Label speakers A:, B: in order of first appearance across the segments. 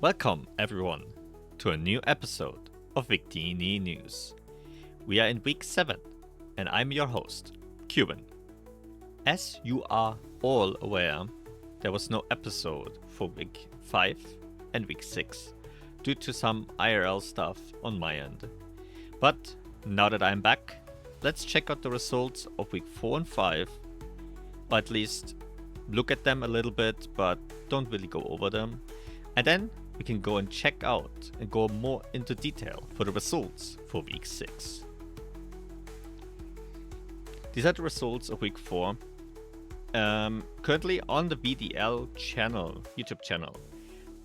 A: Welcome, everyone, to a new episode of Victini News. We are in week 7, and I'm your host, Cuban. As you are all aware, there was no episode for week 5 and week 6 due to some IRL stuff on my end. But now that I'm back, let's check out the results of week 4 and 5, or at least look at them a little bit, but don't really go over them. And then we can go and check out and go more into detail for the results for week 6. These are the results of week 4. Currently on the VDL channel, YouTube channel.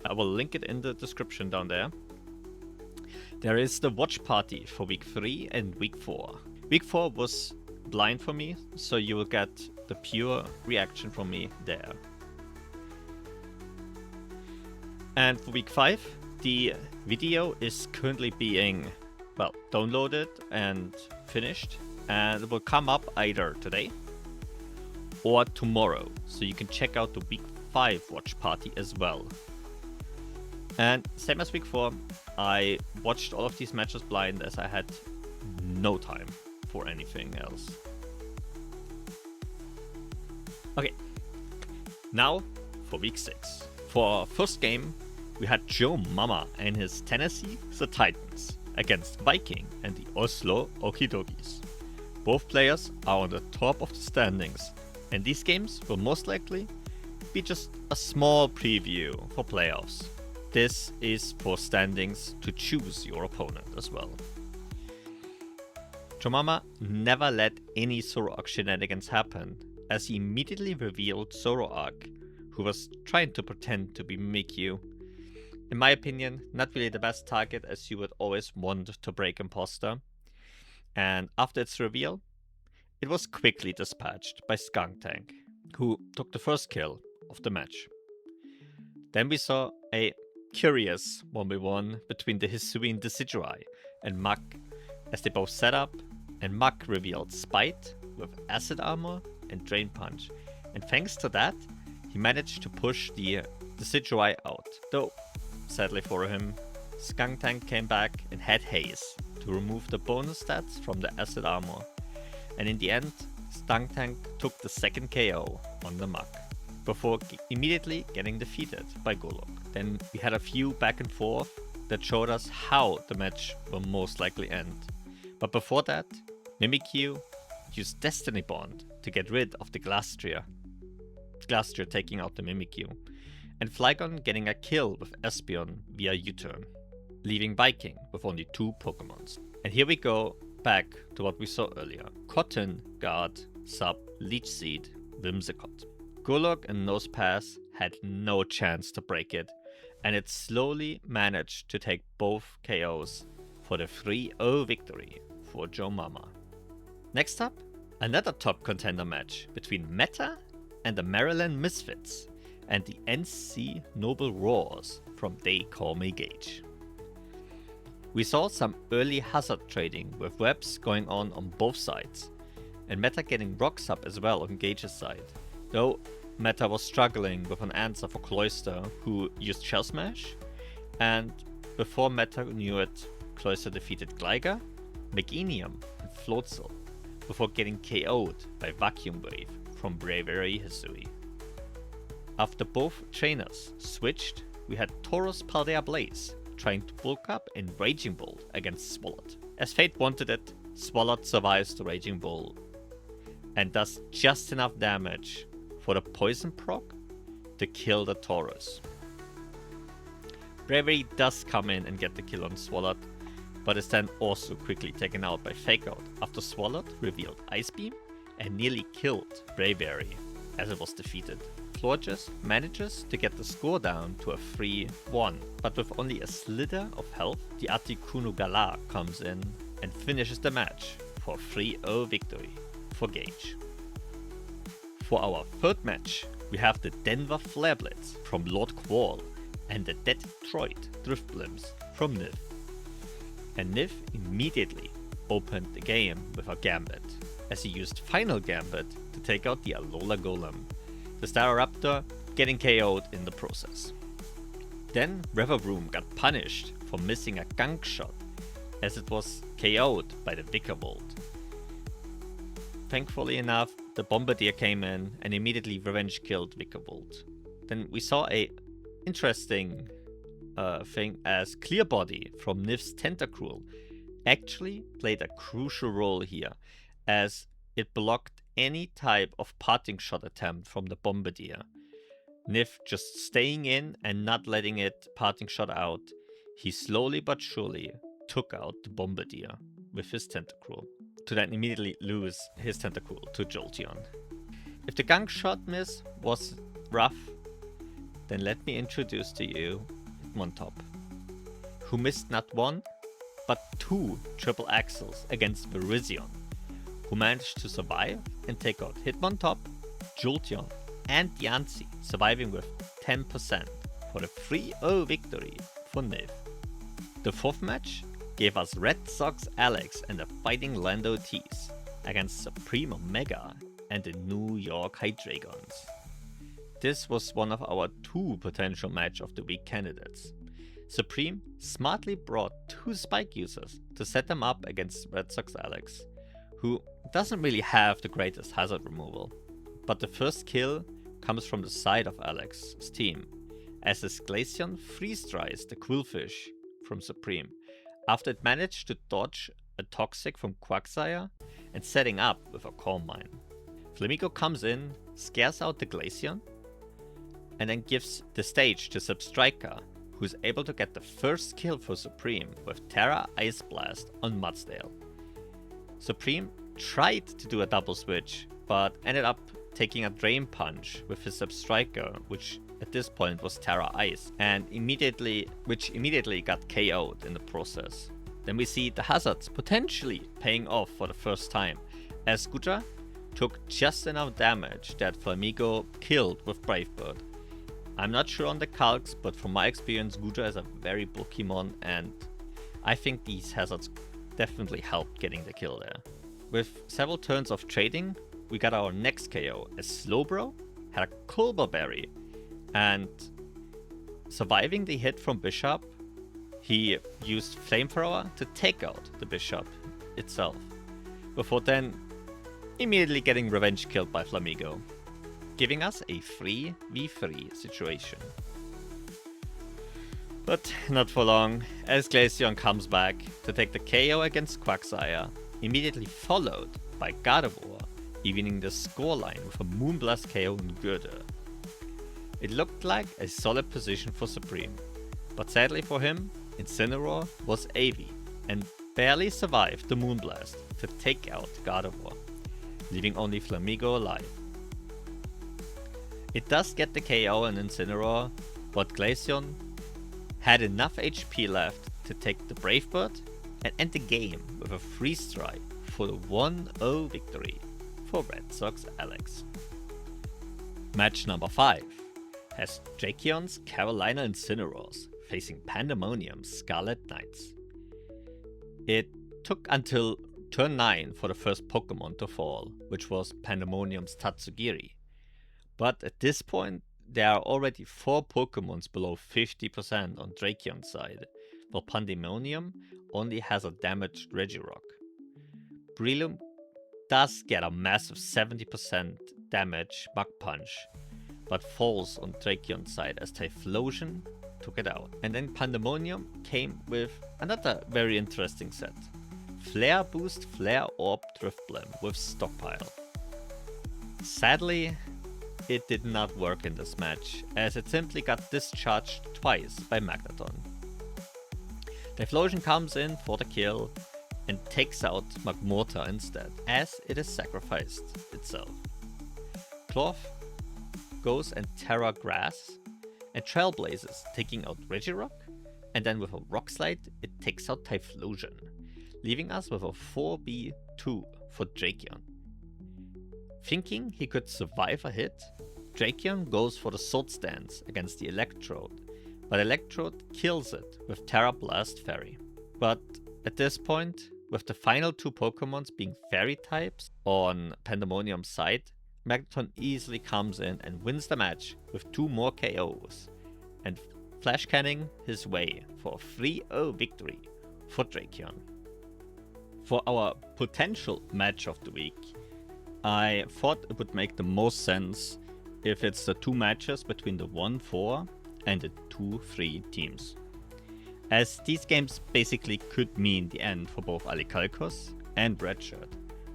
A: I will link it in the description down there. There is the watch party for week 3 and week 4. Week 4 was blind for me, so you will get the pure reaction from me there. And for week 5, the video is currently being, downloaded and finished. And it will come up either today or tomorrow. So you can check out the week 5 watch party as well. And same as week 4, I watched all of these matches blind as I had no time for anything else. Okay, now for week 6. For our first game, we had Joe Mama and his Tennessee the Titans against Viking and the Oslo Okidogis. Both players are on the top of the standings, and these games will most likely be just a small preview for playoffs. This is for standings to choose your opponent as well. Joe Mama never let any Zoroark shenanigans happen, as he immediately revealed Zoroark, who was trying to pretend to be Mimikyu. In my opinion, not really the best target, as you would always want to break Imposter. And after its reveal, it was quickly dispatched by Skuntank, who took the first kill of the match. Then we saw a curious 1v1 between the Hisuian Decidueye and Muk, as they both set up, and Muk revealed Spite with Acid Armor and Drain Punch, and thanks to that, he managed to push the Decidueye out, though sadly for him, Skuntank came back and had Haze to remove the bonus stats from the Acid Armor, and in the end, Skuntank took the second KO on the Muk, before immediately getting defeated by Golok. Then we had a few back and forth that showed us how the match will most likely end. But before that, Mimikyu used Destiny Bond to get rid of the Glastrier taking out the Mimikyu, and Flygon getting a kill with Espeon via U-turn, leaving Viking with only 2 Pokemons. And here we go back to what we saw earlier. Cotton, Guard, Sub, Leech Seed, Whimsicott. Golok and Nosepass had no chance to break it, and it slowly managed to take both KOs for the 3-0 victory for Joe Mama. Next up, another top contender match between Meta and the Maryland Misfits and the NC Noble Roars from They Call Me Gage. We saw some early hazard trading with webs going on both sides, and Meta getting rocks up as well on Gage's side, though Meta was struggling with an answer for Cloyster, who used Shell Smash, and before Meta knew it, Cloyster defeated Gligar, Meganium, and Floatzel, before getting KO'd by Vacuum Wave from Bravery Hisui. After both trainers switched, we had Tauros Paldea Blaze trying to bulk up in Raging Bull against Swalot. As fate wanted it, Swalot survives the Raging Bull and does just enough damage for the Poison proc to kill the Tauros. Bravery does come in and get the kill on Swalot, but is then also quickly taken out by Fake Out after Swalot revealed Ice Beam and nearly killed Bravery as it was defeated. Florges manages to get the score down to a 3-1, but with only a slither of health, the Articuno Galar comes in and finishes the match for a 3-0 victory for Gage. For our third match, we have the Denver Flare Blitz from Lord Quall and the Detroit Driftblimps from Niv. And Niv immediately opened the game with a Gambit, as he used Final Gambit to take out the Alola Golem, the Staraptor getting KO'd in the process. Then Riverroom got punished for missing a gunk shot, as it was KO'd by the Vicavolt. Thankfully enough, the Bombardier came in and immediately revenge killed Vicavolt. Then we saw a interesting thing as Clearbody from Nif's Tentacruel actually played a crucial role here, as it blocked any type of parting shot attempt from the Bombardier. Nif just staying in and not letting it parting shot out, he slowly but surely took out the Bombardier with his Tentacruel, to then immediately lose his Tentacruel to Jolteon. If the gunk shot miss was rough, then let me introduce to you Hitmontop, who missed not one, but two triple axles against Virizion, who managed to survive and take out Hitmontop, Jolteon, and Yancy, surviving with 10% for the 3-0 victory for Niv. The fourth match gave us Red Sox Alex and the Fighting Lando T's against Supreme Omega and the New York Hydreigons. This was one of our two potential match of the week candidates. Supreme smartly brought two spike users to set them up against Red Sox Alex, who doesn't really have the greatest hazard removal. But the first kill comes from the side of Alex's team, as his Glaceon freeze-dries the Quillfish from Supreme, after it managed to dodge a Toxic from Quagsire and setting up with a Calm Mine. Flamigo comes in, scares out the Glaceon, and then gives the stage to Substriker, who's able to get the first kill for Supreme with Terra Ice Blast on Mudsdale. Supreme tried to do a double switch, but ended up taking a Drain Punch with his Substriker, which at this point was Terra Ice, and immediately got KO'd in the process. Then we see the hazards potentially paying off for the first time, as Gudra took just enough damage that Flamigo killed with Brave Bird. I'm not sure on the calcs, but from my experience, Gudra is a very bulky mon, and I think these hazards definitely helped getting the kill there. With several turns of trading, we got our next KO, as Slowbro had a Culber Berry, and surviving the hit from Bishop, he used Flamethrower to take out the Bishop itself, before then immediately getting revenge killed by Flamigo, giving us a 3v3 situation. But not for long, as Glaceon comes back to take the KO against Quagsire, immediately followed by Gardevoir, evening the scoreline with a Moonblast KO on Gürtel. It looked like a solid position for Supreme, but sadly for him, Incineroar was AV and barely survived the Moonblast to take out Gardevoir, leaving only Flamigo alive. It does get the KO on Incineroar, but Glaceon had enough HP left to take the Brave Bird and end the game with a Freeze Strike for the 1-0 victory for Red Sox Alex. Match number 5 has Drakeon's Carolina Incineroars facing Pandemonium's Scarlet Knights. It took until turn 9 for the first Pokemon to fall, which was Pandemonium's Tatsugiri. But at this point, there are already 4 Pokemons below 50% on Drakeon's side, while Pandemonium only has a damaged Regirock. Breloom does get a massive 70% damage Mach Punch, but falls on Drakeon's side as Typhlosion took it out. And then Pandemonium came with another very interesting set. Flare Boost Flare Orb Drifblim with Stockpile. Sadly, it did not work in this match, as it simply got discharged twice by Magneton. Typhlosion comes in for the kill and takes out Magmortar instead, as it is sacrificed itself. Cloth goes and Terra Grass and Trailblazes, taking out Regirock, and then with a Rock Slide it takes out Typhlosion, leaving us with a 4v2 for Drakeon. Thinking he could survive a hit, Drakeon goes for the Swords Dance against the Electrode, but Electrode kills it with Terra Blast Fairy. But at this point, with the final 2 Pokemons being Fairy types on Pandemonium's side, Magneton easily comes in and wins the match with 2 more KOs, and flash canning his way for a 3-0 victory for Drakion. For our potential match of the week, I thought it would make the most sense if it's the two matches between the 1-4 and the 2-3 teams, as these games basically could mean the end for both Alicalcos and Redshirt,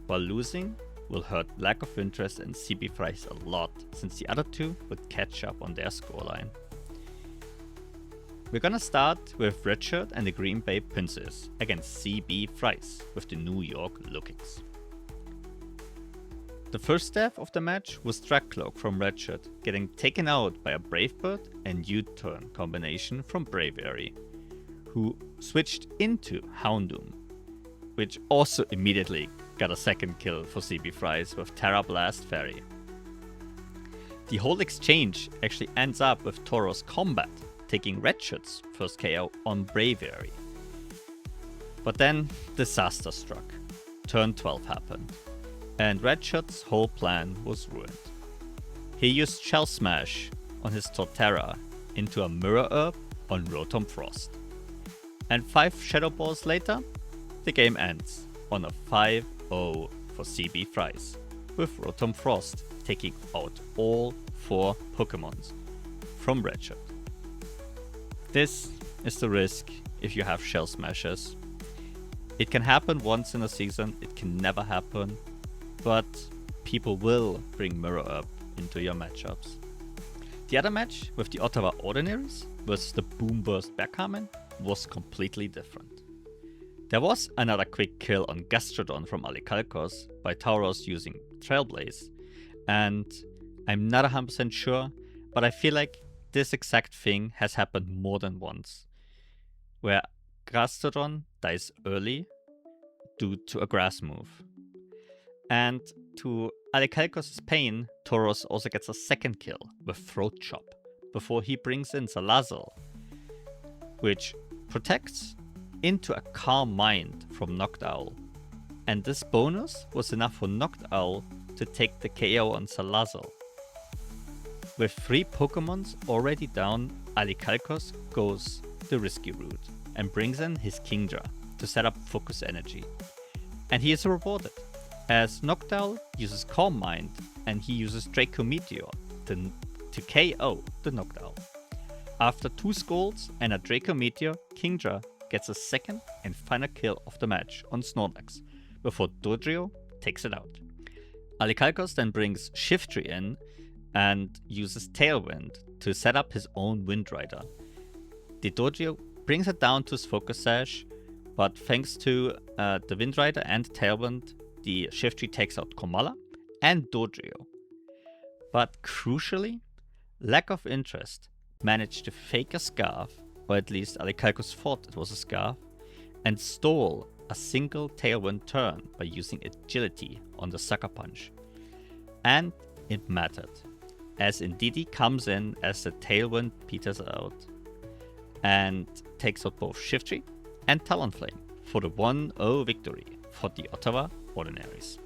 A: while losing will hurt lack of interest in CB Fries a lot, since the other two would catch up on their scoreline. We're gonna start with Redshirt and the Green Bay Pincers against CB Fries with the New York Lookings. The first step of the match was Dragcloak from Redshirt getting taken out by a Bravebird and U-turn combination from Braviary, who switched into Houndoom, which also immediately got a second kill for CB Fries with Terra Blast Fairy. The whole exchange actually ends up with Toro's combat taking Redshirt's first KO on Braviary. But then disaster struck. Turn 12 happened, and Redshirt's whole plan was ruined. He used Shell Smash on his Torterra into a Mirror Herb on Rotom Frost. And 5 Shadow Balls later, the game ends on a 5-0 for CB Fries, with Rotom Frost taking out all 4 Pokémons from Redshirt. This is the risk if you have Shell Smashes. It can happen once in a season, it can never happen, but people will bring Mirror Herb into your matchups. The other match with the Ottawa Ordinaries versus the Boomburst Backhammen was completely different. There was another quick kill on Gastrodon from Alicalcos by Tauros using Trailblaze, and I'm not 100% sure, but I feel like this exact thing has happened more than once, where Gastrodon dies early due to a grass move. And to Alicalcos' pain, Tauros also gets a second kill with Throat Chop before he brings in Salazzle, which protects into a Calm Mind from Noctowl. And this bonus was enough for Noctowl to take the KO on Salazzle. With 3 Pokémons already down, Alicalcos goes the risky route and brings in his Kingdra to set up Focus Energy. And he is rewarded, as Noctowl uses Calm Mind and he uses Draco Meteor to KO the Noctowl. After 2 Scalds and a Draco Meteor, Kingdra gets a second and final kill of the match on Snorlax, before Dodrio takes it out. Alicalcos then brings Shiftry in and uses Tailwind to set up his own Windrider. The Dodrio brings it down to his Focus Sash, but thanks to the Windrider and Tailwind, the Shiftry takes out Komala and Dodrio. But crucially, lack of interest managed to fake a Scarf, or at least Alicalcos thought it was a Scarf, and stole a single Tailwind turn by using Agility on the Sucker Punch. And it mattered, as Indeedee comes in as the Tailwind peters out and takes out both Shiftry and Talonflame for the 1-0 victory for the Ottawa Ordinaries.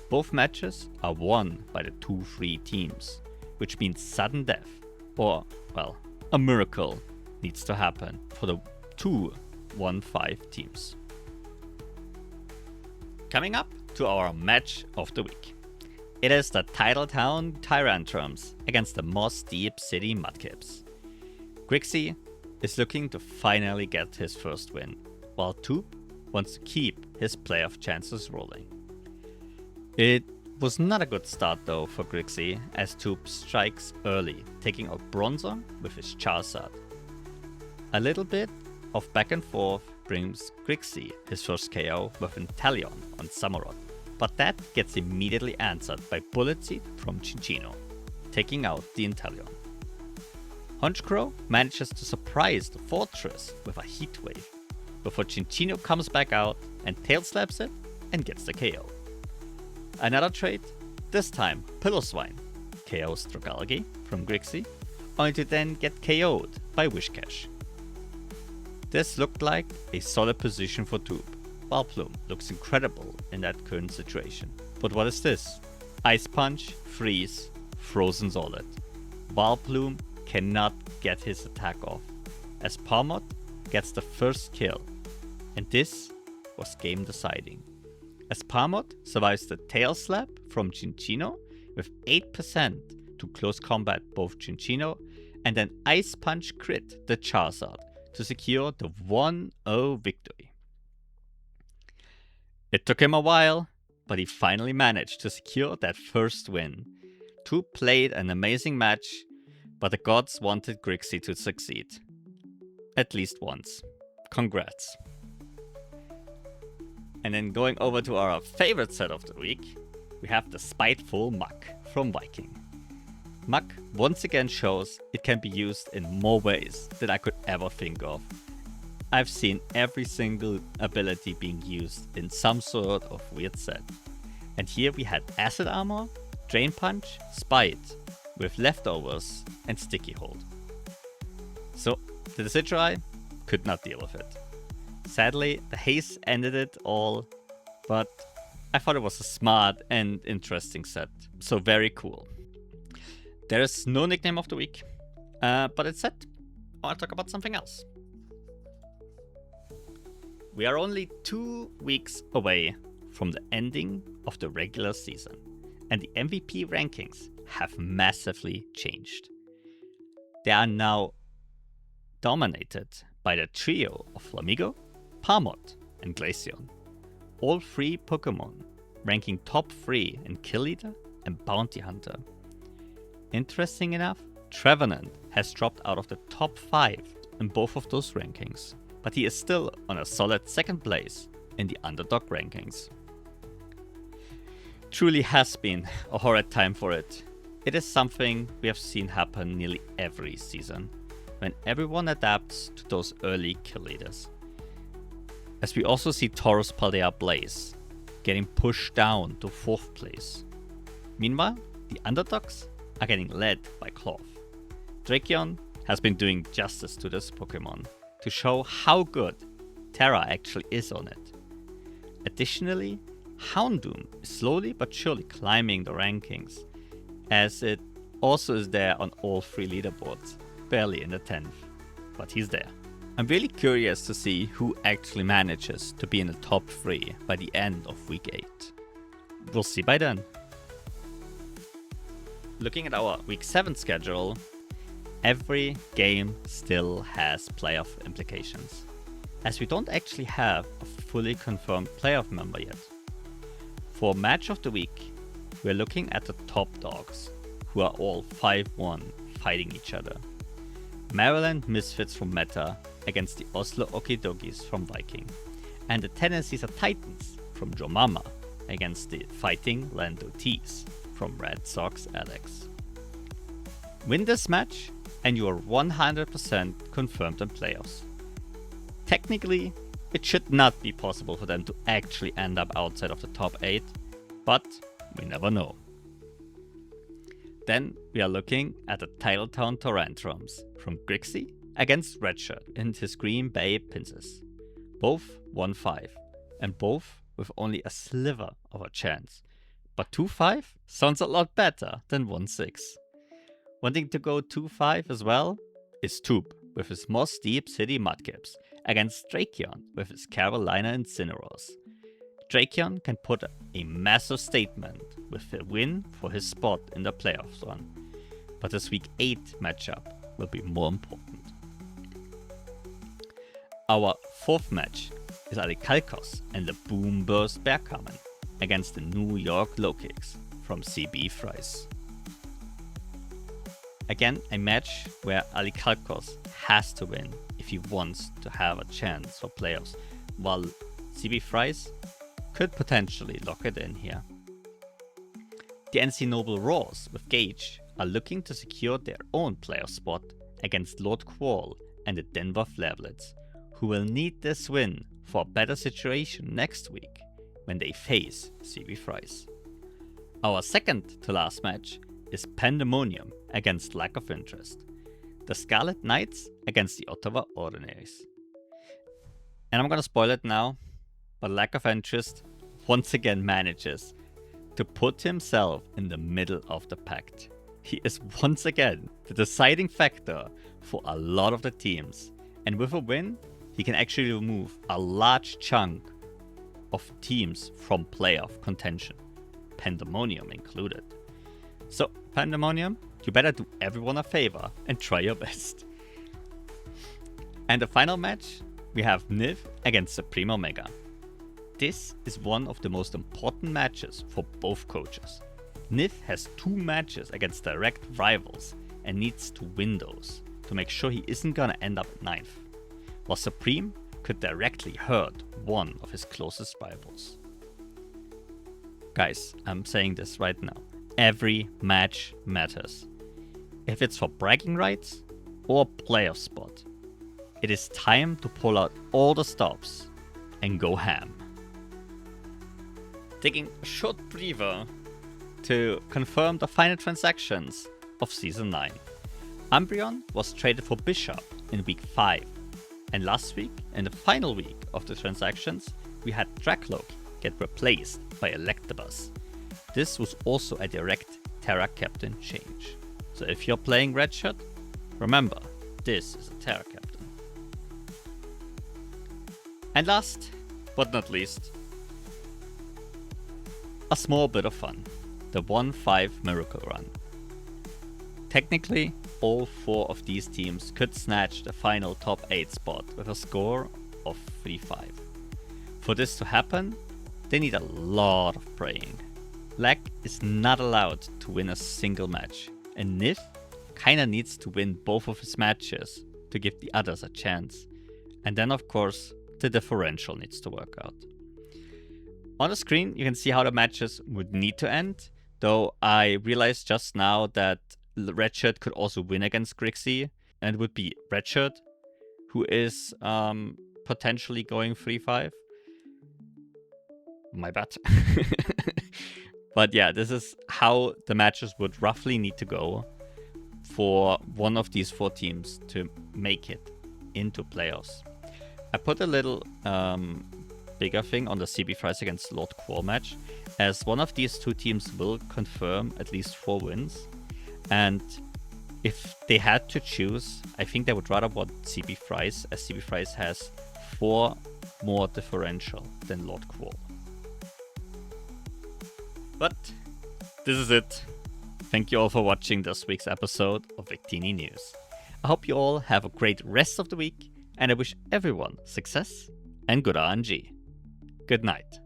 A: Both matches are won by the 2-3 teams, which means sudden death, or, well, a miracle needs to happen for the 2-1-5 teams. Coming up to our match of the week. It is the Titletown Tyrantrums against the Moss Deep City Mudkips. Grixie is looking to finally get his first win, while Toop wants to keep his playoff chances rolling. It was not a good start though for Grixie, as Toop strikes early, taking out Bronzong with his Charizard. A little bit of back and forth brings Grixie his first KO with Inteleon on Samurott, but that gets immediately answered by Bullet Seed from Cinccino, taking out the Inteleon. Honchkrow manages to surprise the Fortress with a Heat Wave, before Cinccino comes back out and tail slaps it and gets the KO. Another trade, this time Pillowswine, KOs Dragalge from Grixie, only to then get KO'd by Wishcash. This looked like a solid position for Toop. Vileplume looks incredible in that current situation. But what is this? Ice Punch, Freeze, Frozen Solid. Vileplume cannot get his attack off, as Palmot gets the first kill, and this was game deciding, as Palmot survives the tail slap from Cinccino with 8% to close combat both Cinccino and then Ice Punch crit the Charizard to secure the 1-0 victory. It took him a while, but he finally managed to secure that first win. Two played an amazing match, but the gods wanted Grixie to succeed. At least once. Congrats. And then going over to our favorite set of the week, we have the Spiteful Muck from Viking. Muck once again shows it can be used in more ways than I could ever think of. I've seen every single ability being used in some sort of weird set. And here we had Acid Armor, Drain Punch, Spite, with Leftovers and Sticky Hold. So the Decidueye could not deal with it. Sadly, the haze ended it all, but I thought it was a smart and interesting set, so very cool. There is no nickname of the week, but instead, I want to talk about something else. We are only 2 weeks away from the ending of the regular season, and the MVP rankings have massively changed. They are now dominated by the trio of Flamigo, Palmot, and Glaceon. All 3 Pokemon ranking top 3 in Kill Leader and Bounty Hunter. Interesting enough, Trevenant has dropped out of the top 5 in both of those rankings, but he is still on a solid 2nd place in the underdog rankings. Truly has been a horrid time for it. It is something we have seen happen nearly every season, when everyone adapts to those early kill leaders. As we also see Tauros Paldea Blaze getting pushed down to 4th place. Meanwhile, the underdogs are getting led by Cloth. Drakeon has been doing justice to this Pokemon to show how good Terra actually is on it. Additionally, Houndoom is slowly but surely climbing the rankings, as it also is there on all 3 leaderboards, barely in the 10th, but he's there. I'm really curious to see who actually manages to be in the top 3 by the end of week 8. We'll see by then. Looking at our week 7 schedule, every game still has playoff implications, as we don't actually have a fully confirmed playoff member yet. For match of the week, we're looking at the top dogs, who are all 5-1 fighting each other. Maryland Misfits from Meta against the Oslo Okidogis from Viking, and the Tennessee Titans from Jomama against the Fighting Lando Tees from Red Sox Alex. Win this match and you are 100% confirmed in playoffs. Technically, it should not be possible for them to actually end up outside of the top 8, but we never know. Then we are looking at the Titletown Tarantrums from Grixie against Redshirt and his Green Bay Pincers. Both 1-5, and both with only a sliver of a chance. But 2-5 sounds a lot better than 1-6. Wanting to go 2-5 as well is Tube with his Moss Deep City Mudcaps against Drakeon with his Carolina Incineroars. Drakeon can put a massive statement with a win for his spot in the playoffs run, but this week 8 matchup will be more important. Our 4th match is Alicalcos and the Boom Burst Bearcommon against the New York Low Kicks from CB Fries. Again, a match where Alicalcos has to win if he wants to have a chance for playoffs, while CB Fries could potentially lock it in here. The NC Noble Roars with Gage are looking to secure their own playoff spot against Lord Quall and the Denver Flareblitz, who will need this win for a better situation next week when they face CB Fries. Our second to last match is Pandemonium against Lack of Interest, the Scarlet Knights against the Ottawa Ordinaries. And I'm gonna spoil it now, but Lack of Interest once again manages to put himself in the middle of the pack, he is once again the deciding factor for a lot of the teams. And with a win, he can actually remove a large chunk of teams from playoff contention, Pandemonium included. So, Pandemonium, you better do everyone a favor and try your best. And the final match, we have Niv against Supreme Omega. This is one of the most important matches for both coaches. Niv has 2 matches against direct rivals and needs to win those to make sure he isn't gonna end up at 9th, while Supreme could directly hurt one of his closest rivals. Guys, I'm saying this right now. Every match matters. If it's for bragging rights or playoff spot, it is time to pull out all the stops and go ham. Taking a short breather to confirm the final transactions of Season 9. Umbreon was traded for Bishop in Week 5. And last week, in the final week of the transactions, we had Dracloak get replaced by Electabuzz. This was also a direct Terra Captain change. So if you're playing Red Shirt, remember, this is a Terra Captain. And last but not least, a small bit of fun. The 1-5 Miracle Run. Technically, all 4 of these teams could snatch the final top 8 spot with a score of 3-5. For this to happen, they need a lot of praying. Lag is not allowed to win a single match, and Niv kinda needs to win both of his matches to give the others a chance. And then of course, the differential needs to work out. On the screen, you can see how the matches would need to end, though I realized just now that Redshirt could also win against Grixie, and it would be Redshirt who is potentially going 3-5. My bad. But yeah, this is how the matches would roughly need to go for one of these 4 teams to make it into playoffs. I put a little bigger thing on the CB Fries against Lord Qual match, as one of these 2 teams will confirm at least 4 wins. And if they had to choose, I think they would rather want CB Fries, as CB Fries has 4 more differential than Lord Qual. But this is it. Thank you all for watching this week's episode of Victini News. I hope you all have a great rest of the week, and I wish everyone success and good RNG. Good night.